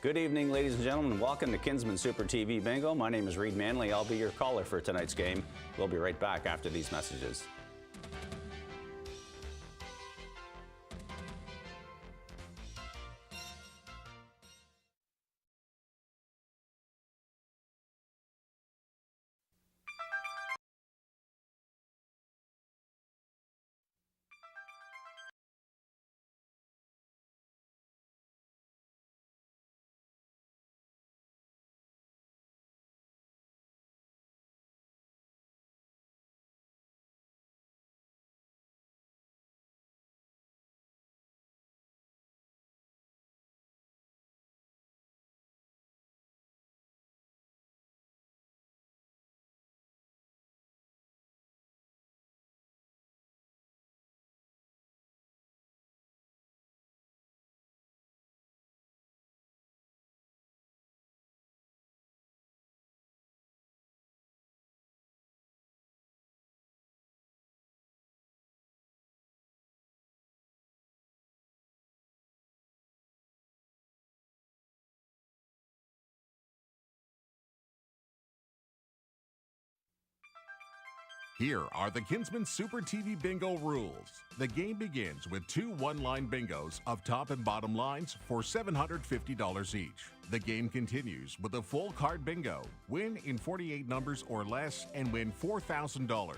Good evening, ladies and gentlemen. Welcome to Kinsmen Super TV Bingo. My name is Reed Manley. I'll be your caller for tonight's game. We'll be right back after these messages. Here are the Kinsmen Super TV Bingo rules. The game begins with two one-line bingos of top and bottom lines for $750 each. The game continues with a full card bingo. Win in 48 numbers or less and win $4,000.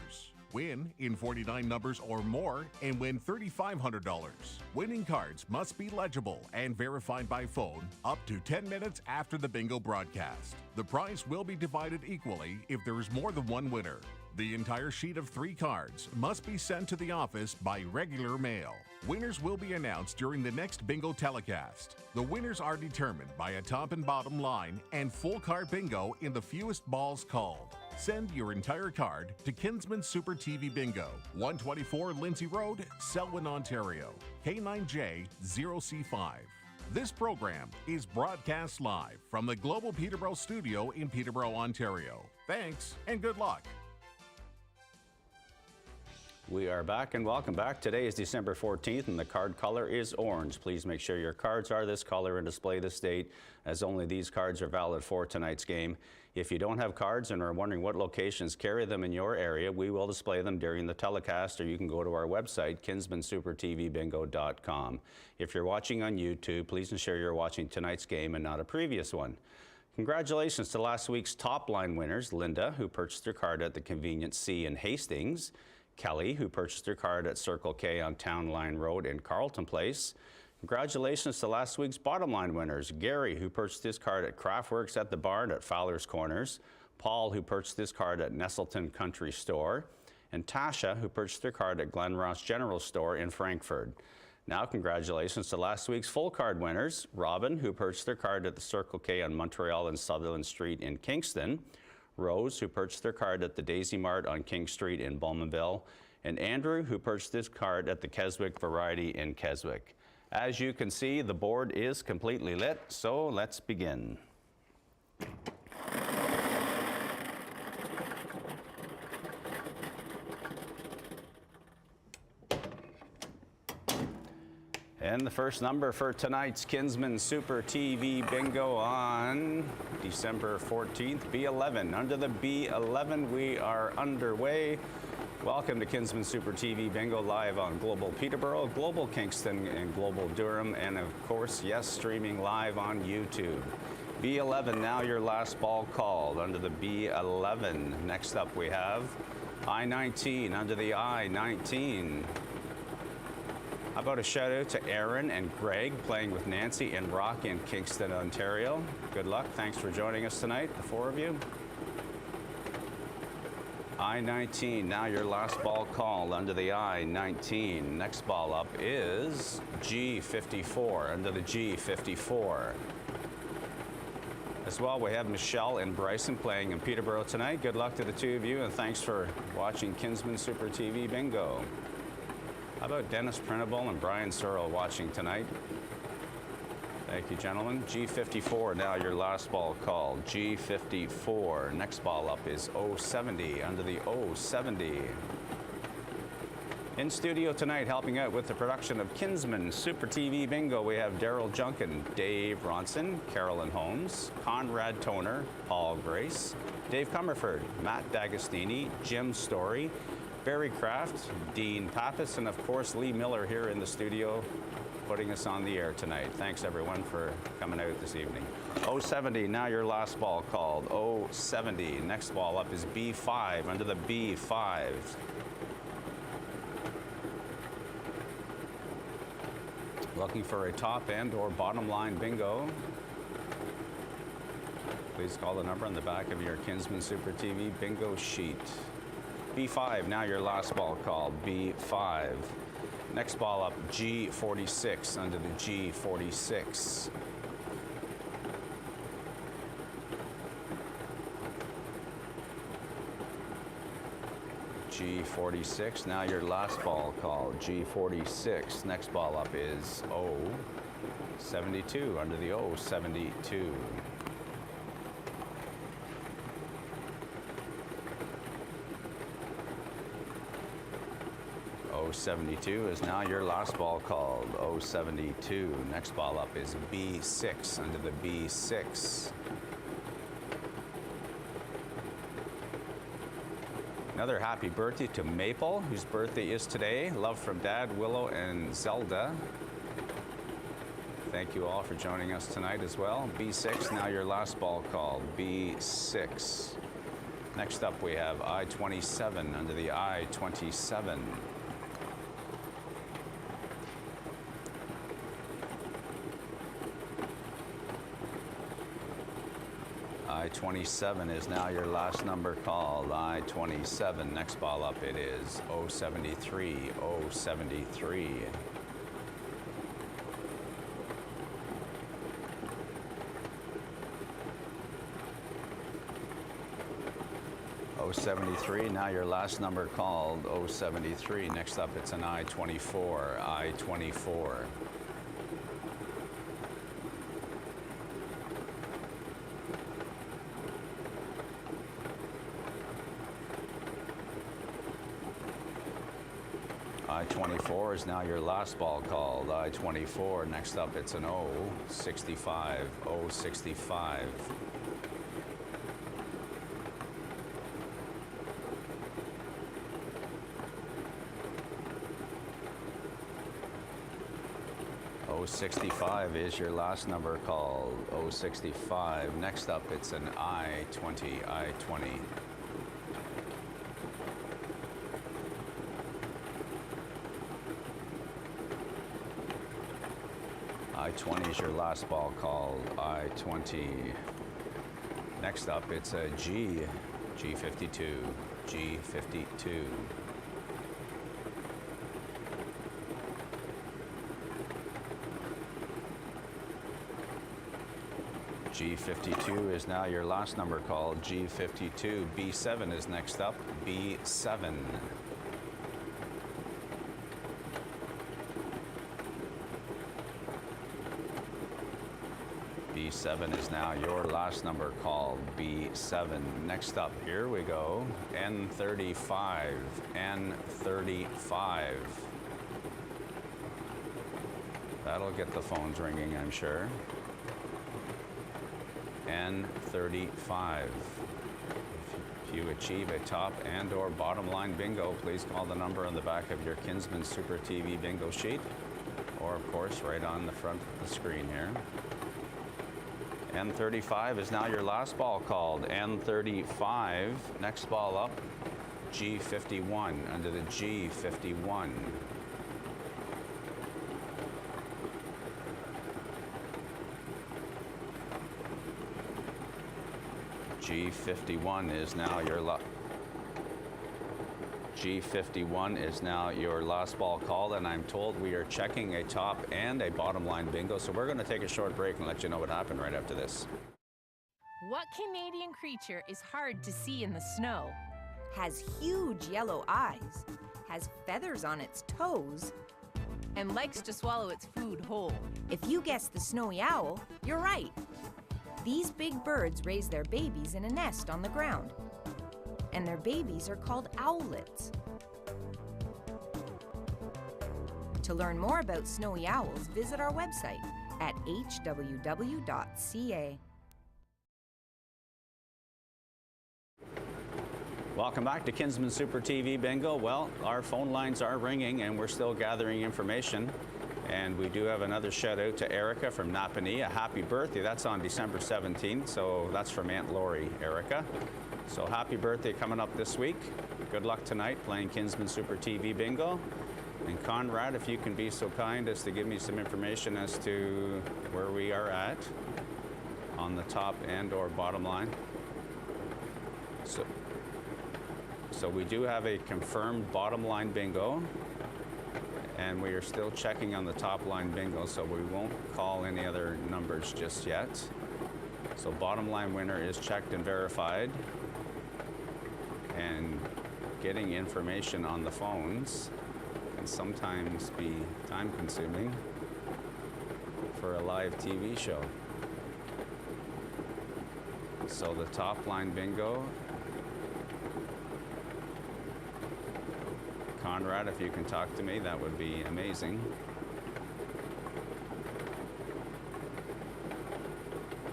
Win in 49 numbers or more and win $3,500. Winning cards must be legible and verified by phone up to 10 minutes after the bingo broadcast. The prize will be divided equally if there is more than one winner. The entire sheet of 3 cards must be sent to the office by regular mail. Winners will be announced during the next bingo telecast. The winners are determined by a top and bottom line and full card bingo in the fewest balls called. Send your entire card to Kinsmen Super TV Bingo, 124 Lindsay Road, Selwyn, Ontario, K9J0C5. This program is broadcast live from the Global Peterborough studio in Peterborough, Ontario. Thanks and good luck. We are back and welcome back. Today is December 14th and the card color is orange. Please make sure your cards are this color and display this date, as only these cards are valid for tonight's game. If you don't have cards and are wondering what locations carry them in your area, we will display them during the telecast, or you can go to our website, kinsmensupertvbingo.com. If you're watching on YouTube, please ensure you're watching tonight's game and not a previous one. Congratulations to last week's top line winners, Linda, who purchased her card at the Convenience C in Hastings, Kelly, who purchased her card at Circle K on Town Line Road in Carleton Place. Congratulations to last week's bottom line winners, Gary, who purchased his card at Craftworks at the Barn at Fowler's Corners, Paul, who purchased his card at Nestleton Country Store, and Tasha, who purchased her card at Glen Ross General Store in Frankfurt. Now congratulations to last week's full card winners, Robin, who purchased their card at the Circle K on Montreal and Sutherland Street in Kingston, Rose, who purchased their card at the Daisy Mart on King Street in Bowmanville, and Andrew, who purchased his card at the Keswick Variety in Keswick. As you can see, the board is completely lit, so let's begin. And the first number for tonight's Kinsmen Super TV Bingo on December 14th, B11. Under the B11, we are underway. Welcome to Kinsmen Super TV Bingo, live on Global Peterborough, Global Kingston, and Global Durham, and of course, yes, streaming live on YouTube. B11, now your last ball called under the B11. Next up we have I-19, under the I-19. How about a shout out to Aaron and Greg playing with Nancy and Rock in Kingston, Ontario. Good luck. Thanks for joining us tonight, the 4 of you. I-19, now your last ball called under the I-19. Next ball up is G54, under the G54. As well, we have Michelle and Bryson playing in Peterborough tonight. Good luck to the 2 of you, and thanks for watching Kinsmen Super TV Bingo. How about Dennis Printable and Brian Searle watching tonight? Thank you, gentlemen. G54, now your last ball called. G54. Next ball up is O70, under the O70. In studio tonight, helping out with the production of Kinsmen Super TV Bingo, we have Daryl Junkin, Dave Ronson, Carolyn Holmes, Conrad Toner, Paul Grace, Dave Comerford, Matt D'Agostini, Jim Story, Barry Kraft, Dean Pappas, and of course Lee Miller here in the studio putting us on the air tonight. Thanks everyone for coming out this evening. 070, now your last ball called. 070, next ball up is B5, under the B5. Looking for a top end or bottom line bingo? Please call the number on the back of your Kinsmen Super TV bingo sheet. B5, now your last ball called. B5. Next ball up, G46, under the G46. G46, now your last ball called. G46. Next ball up is O72, under the O72. O72 is now your last ball called. O72. Next ball up is B6, under the B6. Another happy birthday to Maple, whose birthday is today. Love from Dad, Willow, and Zelda. Thank you all for joining us tonight as well. B6, now your last ball called. B6. Next up we have I-27, under the I-27. I-27 is now your last number called. I-27. Next ball up it is O73. O73. O73. Now your last number called. O73. Next up it's an I-24. I-24. I-24 is now your last ball called. I-24. Next up, it's an O65. O65. O65 is your last number called. O65. Next up, it's an I-20. I-20. I-20 is your last ball called. I-20. Next up, it's a G. G52. G52. G52 is now your last number called. G52. B7 is next up. B7. B7 is now your last number called. B7. Next up, here we go. N35. N35. That'll get the phones ringing, I'm sure. N35. If you achieve a top and or bottom line bingo, please call the number on the back of your Kinsmen Super TV bingo sheet, or of course right on the front of the screen here. N35 is now your last ball called. N35. Next ball up, G51, under the G51. G51 is now your G51 is now your last ball called, and I'm told we are checking a top and a bottom line bingo, so we're going to take a short break and let you know what happened right after this. What Canadian creature is hard to see in the snow? Has huge yellow eyes, has feathers on its toes, And likes to swallow its food whole. If you guessed the snowy owl, you're right. These big birds raise their babies in a nest on the ground, and their babies are called owlets. To learn more about snowy owls, visit our website at hww.ca. Welcome back to Kinsmen Super TV Bingo. Well, our phone lines are ringing and we're still gathering information. And we do have another shout out to Erica from Napanee. A happy birthday. That's on December 17th. So that's from Aunt Lori, Erica. So happy birthday coming up this week. Good luck tonight playing Kinsmen Super TV Bingo. And Conrad, if you can be so kind as to give me some information as to where we are at on the top and or bottom line. So we do have a confirmed bottom line bingo, and we are still checking on the top line bingo, so we won't call any other numbers just yet. So bottom line winner is checked and verified, and getting information on the phones can sometimes be time consuming for a live TV show. So the top line bingo, Conrad, if you can talk to me, that would be amazing.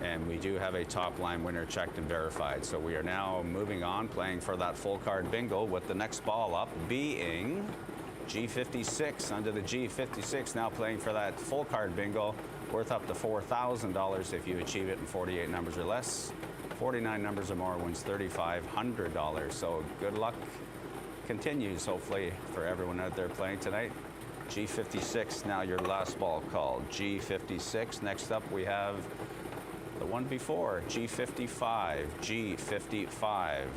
And we do have a top line winner checked and verified. So we are now moving on, playing for that full card bingo, with the next ball up being G56. Under the G56, now playing for that full card bingo, worth up to $4,000 if you achieve it in 48 numbers or less. 49 numbers or more wins $3,500. So good luck continues, hopefully, for everyone out there playing tonight. G56, now your last ball called. G56. Next up, we have the one before, G55. G55.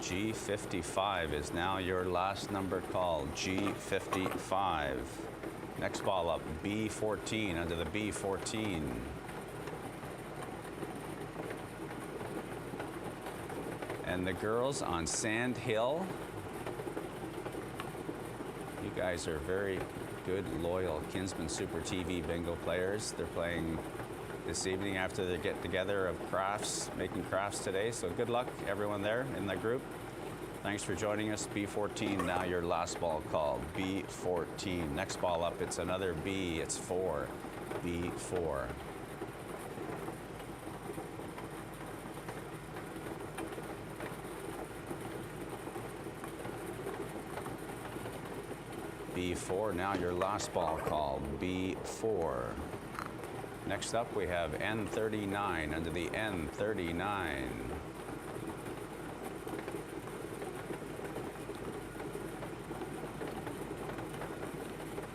G55 is now your last number called. G55. Next ball up, B14. Under the B14. And the girls on Sand Hill, you guys are very good, loyal Kinsmen Super TV bingo players. They're playing this evening after their get-together of crafts, making crafts today. So good luck, everyone there in that group. Thanks for joining us. B14, now your last ball called. B14. Next ball up, it's another B. It's 4. B4. B4, now your last ball called. B4. Next up, we have N39. Under the N39.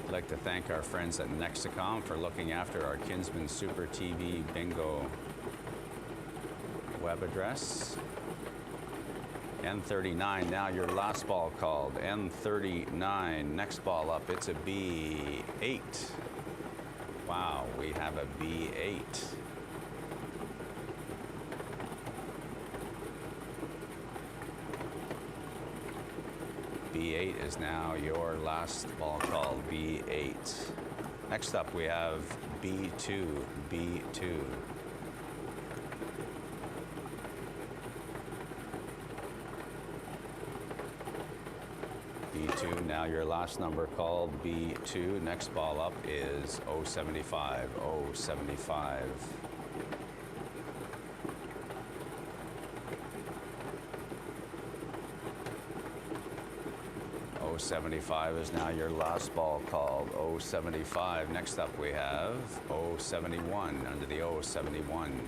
I'd like to thank our friends at Nexicom for looking after our Kinsmen Super TV Bingo web address. N39, now your last ball called. N39, next ball up, it's a B8. Wow, we have a B8. B8 is now your last ball called. B8. Next up, we have B2. B2. B2, now your last number called. B2. Next ball up is 075. 075. .075 is now your last ball called. 075. Next up we have 071. Under the 071.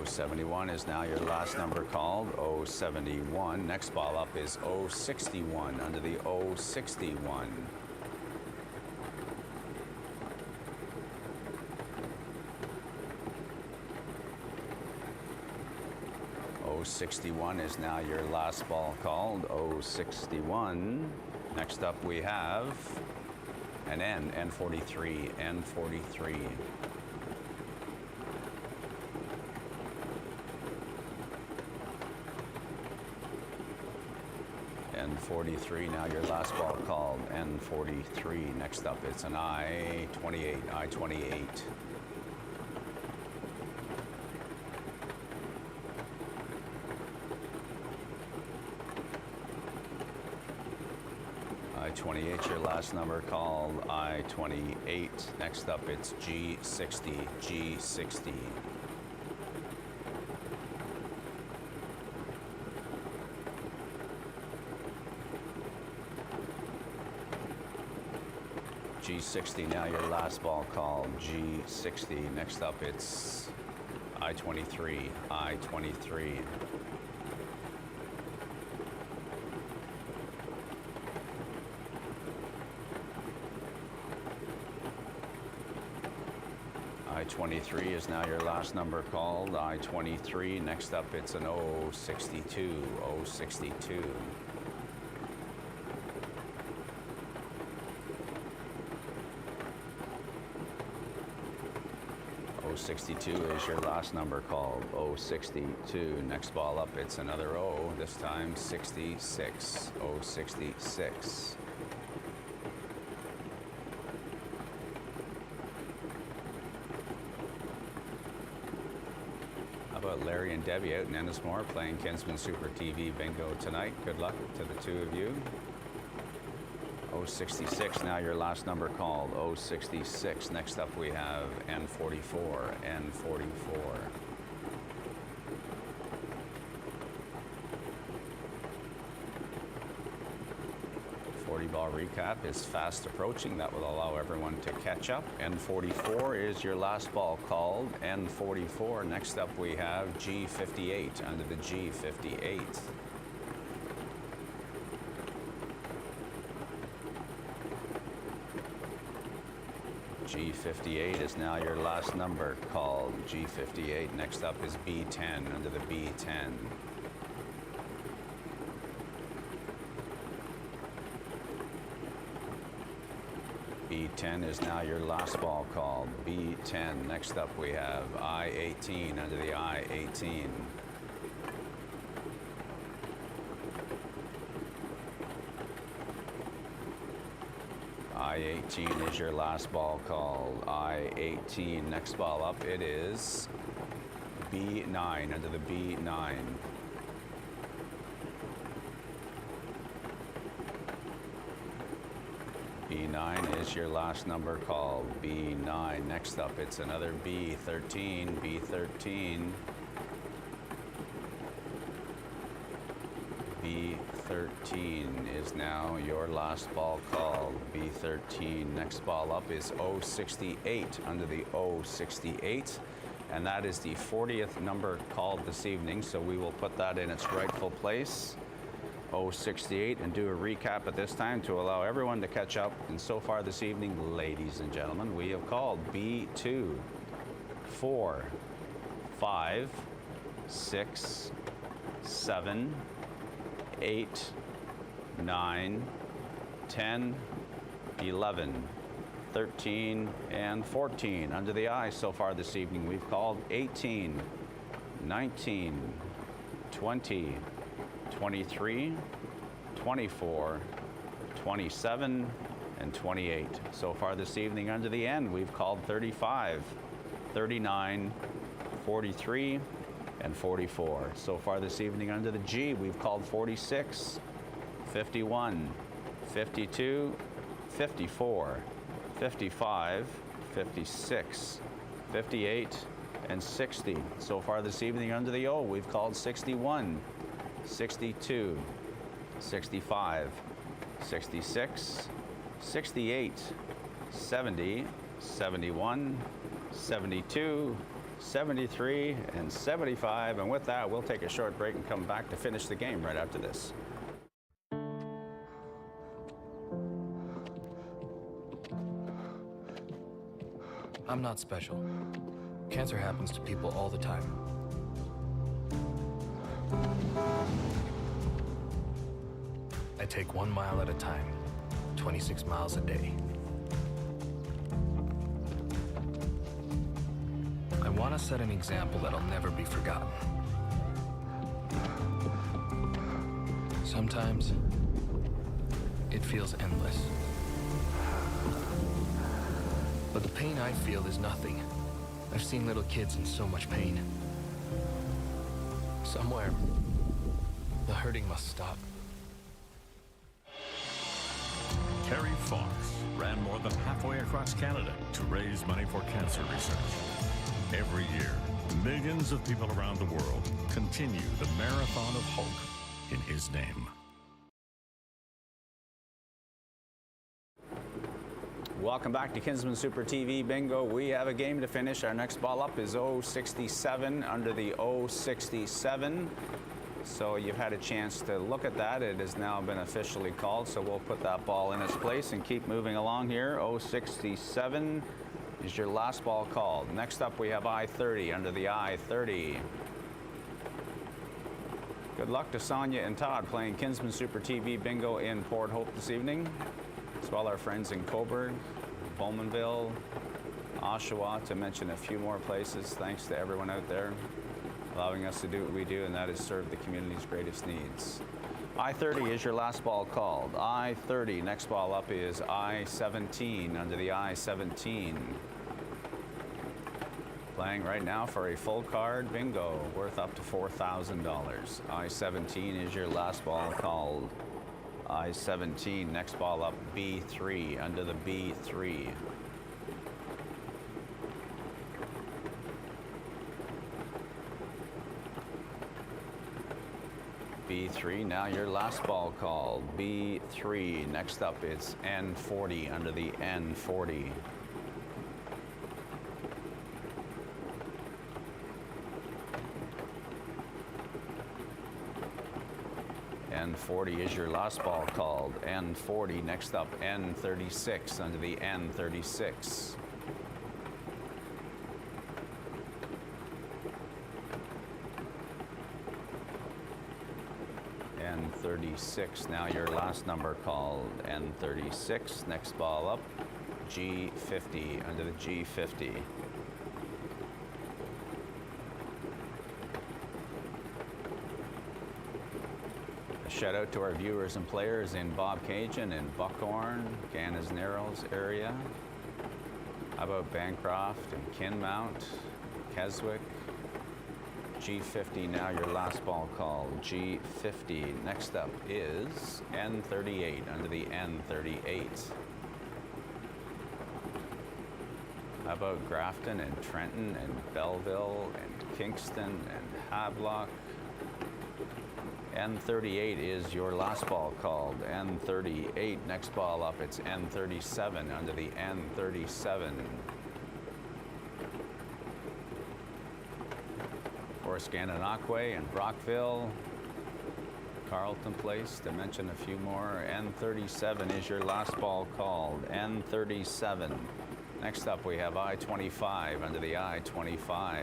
.071 is now your last number called. 071. Next ball up is 061. Under the 061. 061 is now your last ball called. 061. Next up we have an N, N43, N43. N43, now your last ball called. N43, next up it's an I-28, I-28. I-28, your last number called. I-28, next up it's G60, G60. G60, now your last ball called. G60, next up it's I-23, I-23. I-23 is now your last number called. I-23, next up it's an O62, O62. O62 is your last number called. O62, next ball up it's another O, this time 66, O66. How about Larry and Debbie out in Ennismore playing Kinsmen Super TV Bingo tonight? Good luck to the two of you. 066, now your last number called. 066, next up we have N44, N44. Ball recap is fast approaching. That will allow everyone to catch up. N44 is your last ball called. N44. Next up we have G58 under the G58. G58 is now your last number called. G58. Next up is B10 under the B10. B10 is now your last ball called. B10. Next up we have I-18 under the I-18. I-18 is your last ball called. I-18. Next ball up it is B9 under the B9. B9 is your last number called. B9. Next up, it's another B13. B13. B13 is now your last ball called. B13. Next ball up is 068 under the 068. And that is the 40th number called this evening, so we will put that in its rightful place. 068 and do a recap at this time to allow everyone to catch up. And so far this evening, ladies and gentlemen, we have called B2, 4, 5, 6, 7, 8, 9, 10, 11, 13, and 14. Under the I so far this evening, we've called 18, 19, 20, 23, 24, 27, and 28. So far this evening under the N, we've called 35, 39, 43, and 44. So far this evening under the G, we've called 46, 51, 52, 54, 55, 56, 58, and 60. So far this evening under the O, we've called 61, 62, 65, 66, 68, 70, 71, 72, 73, and 75. And with that, we'll take a short break and come back to finish the game right after this. I'm not special. Cancer happens to people all the time. I take 1 mile at a time, 26 miles a day. I want to set an example that'll never be forgotten. Sometimes, feels endless. But the pain I feel is nothing. I've seen little kids in so much pain. Somewhere, the hurting must stop. Terry Fox ran more than halfway across Canada to raise money for cancer research. Every year, millions of people around the world continue the marathon of hope in his name. Welcome back to Kinsmen Super TV Bingo. We have a game to finish. Our next ball up is 067 under the 067. So you've had a chance to look at that. It has now been officially called, so we'll put that ball in its place and keep moving along here. 067 is your last ball called. Next up we have I-30 under the I-30. Good luck to Sonia and Todd playing Kinsmen Super TV Bingo in Port Hope this evening, as well our friends in Cobourg, Bowmanville, Oshawa, to mention a few more places. Thanks to everyone out there allowing us to do what we do, and that is serve the community's greatest needs. I-30 is your last ball called. I-30, next ball up is I-17 under the I-17. Playing right now for a full card bingo worth up to $4,000. I-17 is your last ball called. I-17, next ball up, B3 under the B3. B3, now your last ball called. B3, next up it's N40 under the N40. N40 is your last ball called. N40, next up N36 under the N36. N36, now your last number called. N36, next ball up, G50 under the G50. A shout out to our viewers and players in Bobcaygeon and Buckhorn, Gannas Narrows area. How about Bancroft and Kinmount, Keswick? G50, now your last ball called. G50. Next up is N38 under the N38. How about Grafton and Trenton and Belleville and Kingston and Havelock? N38 is your last ball called. N38. Next ball up, it's N37 under the N37. Gananoque and Brockville, Carlton Place, to mention a few more. N37 is your last ball called. N37. Next up we have I-25 under the I-25.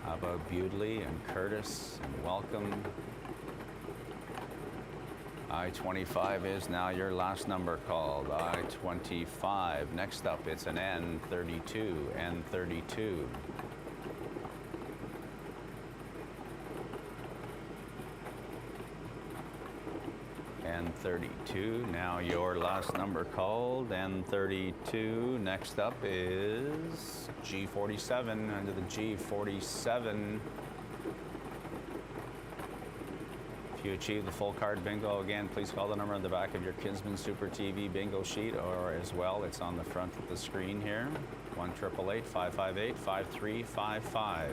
How about Bewdley and Curtis and Welcome? I-25 is now your last number called. I-25. Next up, it's an N32. N32. N32. Now your last number called. N32. Next up is G47 under the G47. If you achieve the full card bingo, again, please call the number on the back of your Kinsmen Super TV bingo sheet, or as well, it's on the front of the screen here. 1-888-558-5355.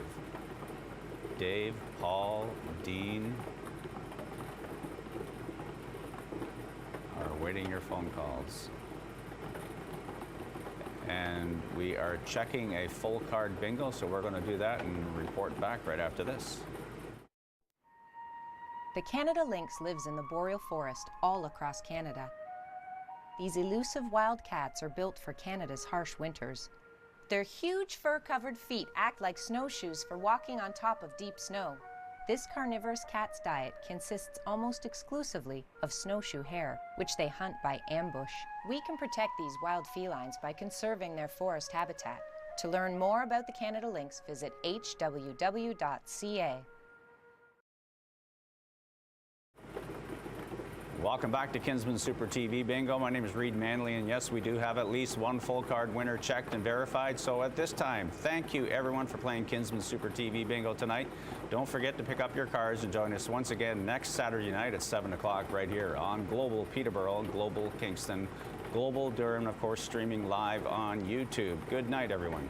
Dave, Paul, Dean are awaiting your phone calls. And we are checking a full card bingo, so we're going to do that and report back right after this. The Canada lynx lives in the boreal forest all across Canada. These elusive wild cats are built for Canada's harsh winters. Their huge fur-covered feet act like snowshoes for walking on top of deep snow. This carnivorous cat's diet consists almost exclusively of snowshoe hare, which they hunt by ambush. We can protect these wild felines by conserving their forest habitat. To learn more about the Canada lynx, visit hww.ca. Welcome back to Kinsmen Super TV Bingo. My name is Reed Manley, and yes, we do have at least one full card winner checked and verified. So at this time, thank you everyone for playing Kinsmen Super TV Bingo tonight. Don't forget to pick up your cards and join us once again next Saturday night at 7 o'clock right here on Global Peterborough, Global Kingston, Global Durham, and of course streaming live on YouTube. Good night, everyone.